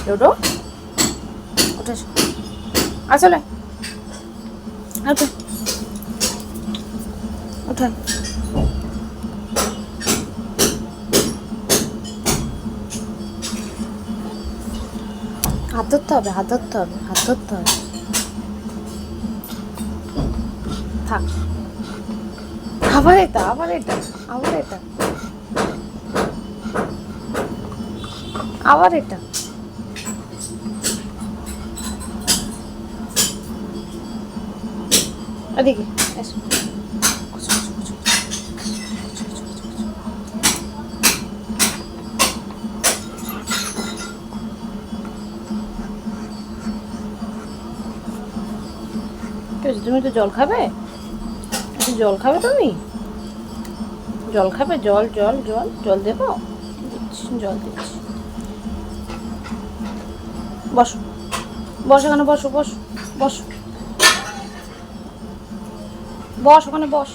ডোডো উঠে এসো, আসলে উঠে উঠে। হাত ধরতে হবে, হাত ধরতে হবে, হাত ধরতে হবে। থাক, আবার এটা, আবার এটা, আবার এটা, আবার এটা। এদিকে এসো। তুমি তো জল খাবে, জল খাবে তুমি, জল খাবে, জল জল জল জল দেবো, দিচ্ছি জল দিচ্ছি। বসো, বসো ওখানে, বসো বসো বসো, বস ওখানে বস।